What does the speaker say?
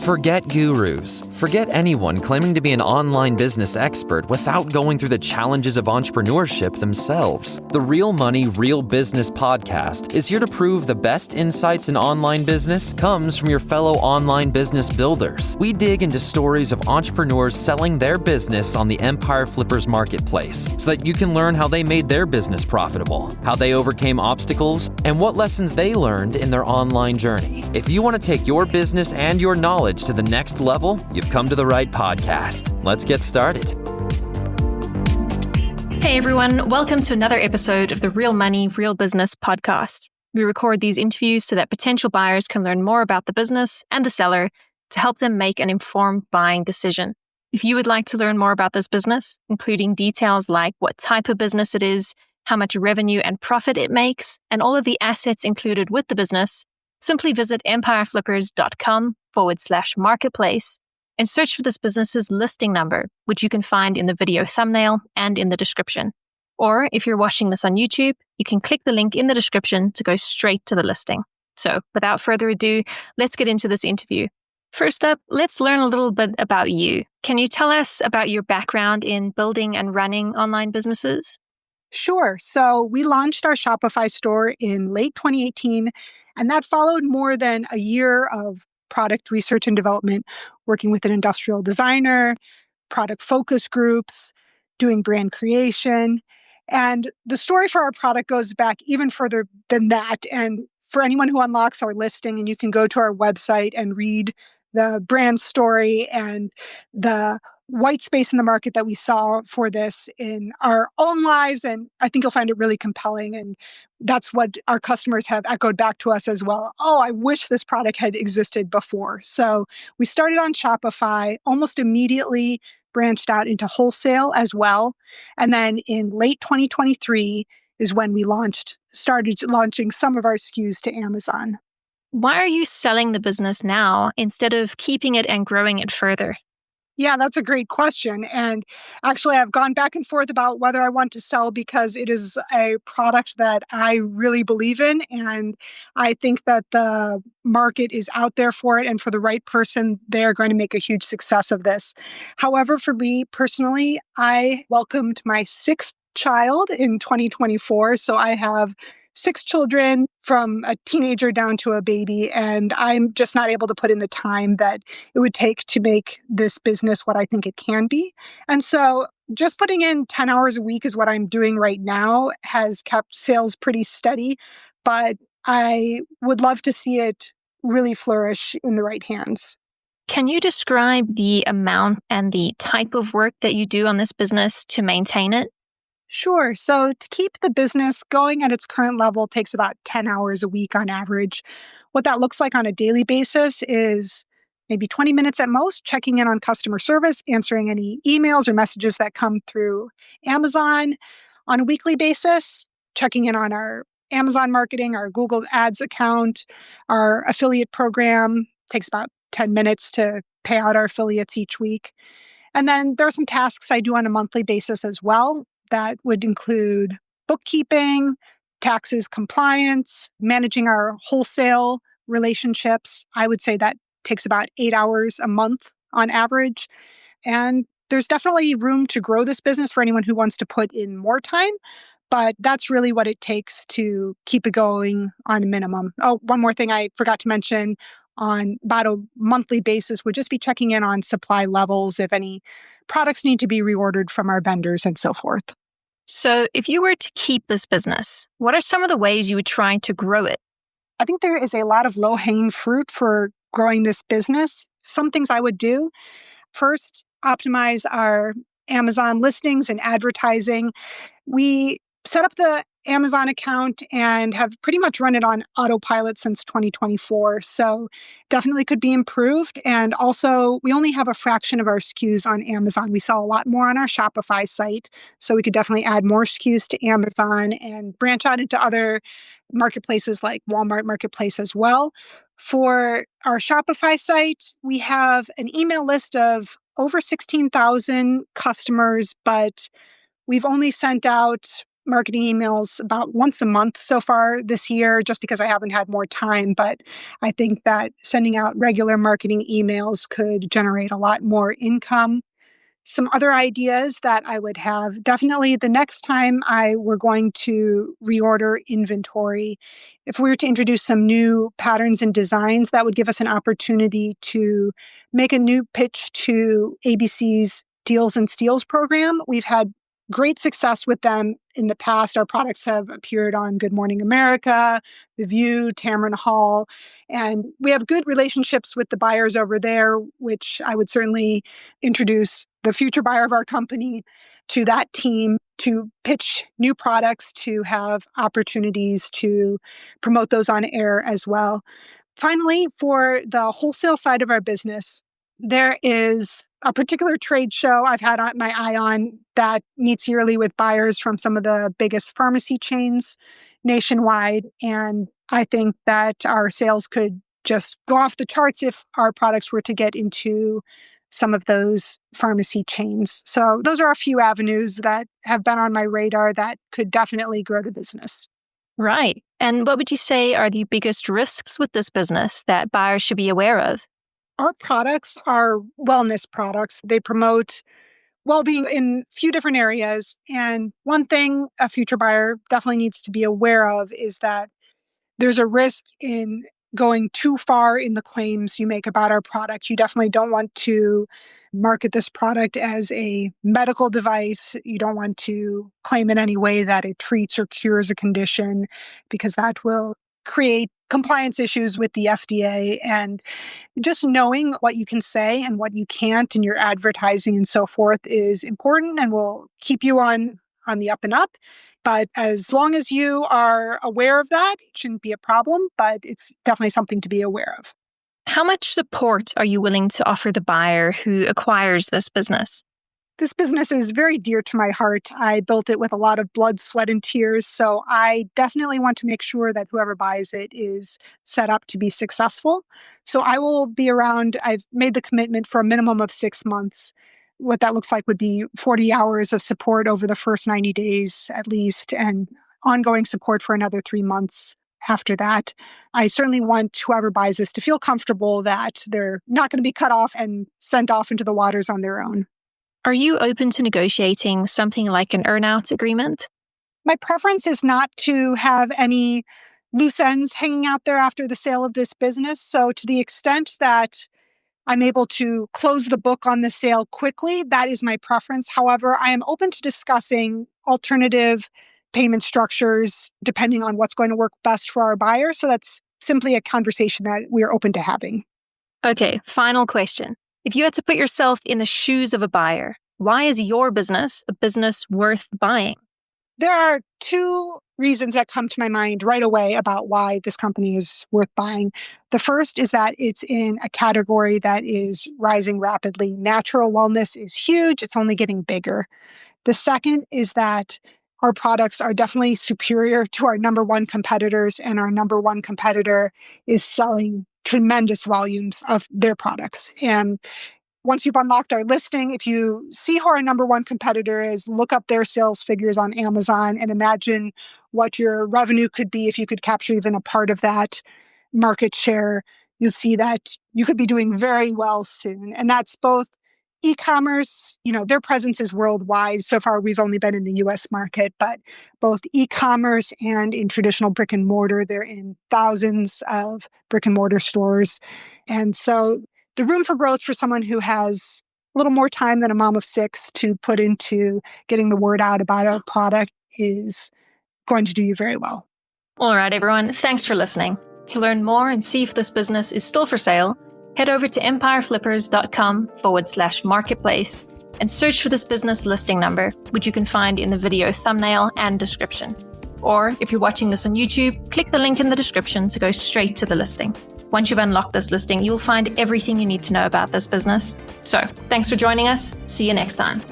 Forget gurus. Forget anyone claiming to be an online business expert without going through the challenges of entrepreneurship themselves. The Real Money, Real Business podcast is here to prove the best insights in online business comes from your fellow online business builders. We dig into stories of entrepreneurs selling their business on the Empire Flippers marketplace so that you can learn how they made their business profitable, how they overcame obstacles, and what lessons they learned in their online journey. If you want to take your business and your knowledge to the next level, you've come to the right podcast. Let's get started. Hey everyone, welcome to another episode of the Real Money, Real Business podcast. We record these interviews so that potential buyers can learn more about the business and the seller to help them make an informed buying decision. If you would like to learn more about this business, including details like what type of business it is, how much revenue and profit it makes, and all of the assets included with the business, simply visit empireflippers.com/marketplace and search for this business's listing number, which you can find in the video thumbnail and in the description. Or if you're watching this on YouTube, you can click the link in the description to go straight to the listing. So without further ado, let's get into this interview. First up, let's learn a little bit about you. Can you tell us about your background in building and running online businesses? Sure. So we launched our Shopify store in late 2018, and that followed more than a year of product research and development, working with an industrial designer, product focus groups, doing brand creation. And the story for our product goes back even further than that. And for anyone who unlocks our listing, and you can go to our website and read the brand story and the white space in the market that we saw for this in our own lives. And I think you'll find it really compelling. And that's what our customers have echoed back to us as well. Oh, I wish this product had existed before. So we started on Shopify, almost immediately branched out into wholesale as well. And then in late 2023 is when we started launching some of our SKUs to Amazon. Why are you selling the business now instead of keeping it and growing it further? Yeah, that's a great question. And actually, I've gone back and forth about whether I want to sell because it is a product that I really believe in. And I think that the market is out there for it. And for the right person, they're going to make a huge success of this. However, for me personally, I welcomed my sixth child in 2024. So I have 6 children from a teenager down to a baby, and I'm just not able to put in the time that it would take to make this business what I think it can be. And so just putting in 10 hours a week is what I'm doing right now has kept sales pretty steady, but I would love to see it really flourish in the right hands. Can you describe the amount and the type of work that you do on this business to maintain it? Sure. So to keep the business going at its current level takes about 10 hours a week on average. What that looks like on a daily basis is maybe 20 minutes at most, checking in on customer service, answering any emails or messages that come through Amazon. On a weekly basis, checking in on our Amazon marketing, our Google Ads account, our affiliate program. Takes about 10 minutes to pay out our affiliates each week. And then there are some tasks I do on a monthly basis as well. That would include bookkeeping, taxes compliance, managing our wholesale relationships. I would say that takes about 8 hours a month on average. And there's definitely room to grow this business for anyone who wants to put in more time. But that's really what it takes to keep it going on a minimum. Oh, one more thing I forgot to mention. On about a monthly basis would just be checking in on supply levels, if any products need to be reordered from our vendors and so forth. So if you were to keep this business, what are some of the ways you would try to grow it? I think there is a lot of low-hanging fruit for growing this business. Some things I would do. First, optimize our Amazon listings and advertising. We set up the Amazon account and have pretty much run it on autopilot since 2024. So definitely could be improved. And also, we only have a fraction of our SKUs on Amazon. We sell a lot more on our Shopify site. So we could definitely add more SKUs to Amazon and branch out into other marketplaces like Walmart Marketplace as well. For our Shopify site, we have an email list of over 16,000 customers, but we've only sent out marketing emails about once a month so far this year, just because I haven't had more time. But I think that sending out regular marketing emails could generate a lot more income. Some other ideas that I would have, definitely the next time I were going to reorder inventory, if we were to introduce some new patterns and designs, that would give us an opportunity to make a new pitch to ABC's Deals and Steals program. We've had great success with them in the past. Our products have appeared on Good Morning America, The View, Tamron Hall, and we have good relationships with the buyers over there, which I would certainly introduce the future buyer of our company to that team to pitch new products, to have opportunities to promote those on air as well. Finally, for the wholesale side of our business, there is a particular trade show I've had my eye on that meets yearly with buyers from some of the biggest pharmacy chains nationwide. And I think that our sales could just go off the charts if our products were to get into some of those pharmacy chains. So those are a few avenues that have been on my radar that could definitely grow the business. Right. And what would you say are the biggest risks with this business that buyers should be aware of? Our products are wellness products. They promote well-being in a few different areas. And one thing a future buyer definitely needs to be aware of is that there's a risk in going too far in the claims you make about our product. You definitely don't want to market this product as a medical device. You don't want to claim in any way that it treats or cures a condition, because that will create compliance issues with the FDA. And just knowing what you can say and what you can't in your advertising and so forth is important and will keep you on the up and up. But as long as you are aware of that, it shouldn't be a problem, but it's definitely something to be aware of. How much support are you willing to offer the buyer who acquires this business? This business is very dear to my heart. I built it with a lot of blood, sweat, and tears. So I definitely want to make sure that whoever buys it is set up to be successful. So I will be around. I've made the commitment for a minimum of 6 months. What that looks like would be 40 hours of support over the first 90 days at least, and ongoing support for another 3 months after that. I certainly want whoever buys this to feel comfortable that they're not going to be cut off and sent off into the waters on their own. Are you open to negotiating something like an earn-out agreement? My preference is not to have any loose ends hanging out there after the sale of this business. So to the extent that I'm able to close the book on the sale quickly, that is my preference. However, I am open to discussing alternative payment structures depending on what's going to work best for our buyer. So that's simply a conversation that we're open to having. Okay, final question. If you had to put yourself in the shoes of a buyer, why is your business a business worth buying? There are 2 reasons that come to my mind right away about why this company is worth buying. The first is that it's in a category that is rising rapidly. Natural wellness is huge. It's only getting bigger. The second is that our products are definitely superior to our number one competitors, and our number one competitor is selling tremendous volumes of their products. And once you've unlocked our listing, if you see who our number one competitor is, look up their sales figures on Amazon and imagine what your revenue could be if you could capture even a part of that market share. You'll see that you could be doing very well soon. And that's both e-commerce, their presence is worldwide. So far, we've only been in the US market, but both e-commerce and in traditional brick and mortar, they're in thousands of brick and mortar stores. And so the room for growth for someone who has a little more time than a mom of 6 to put into getting the word out about a product is going to do you very well. All right, everyone. Thanks for listening. To learn more and see if this business is still for sale, head over to empireflippers.com/marketplace and search for this business listing number, which you can find in the video thumbnail and description. Or if you're watching this on YouTube, click the link in the description to go straight to the listing. Once you've unlocked this listing, you'll find everything you need to know about this business. So, thanks for joining us. See you next time.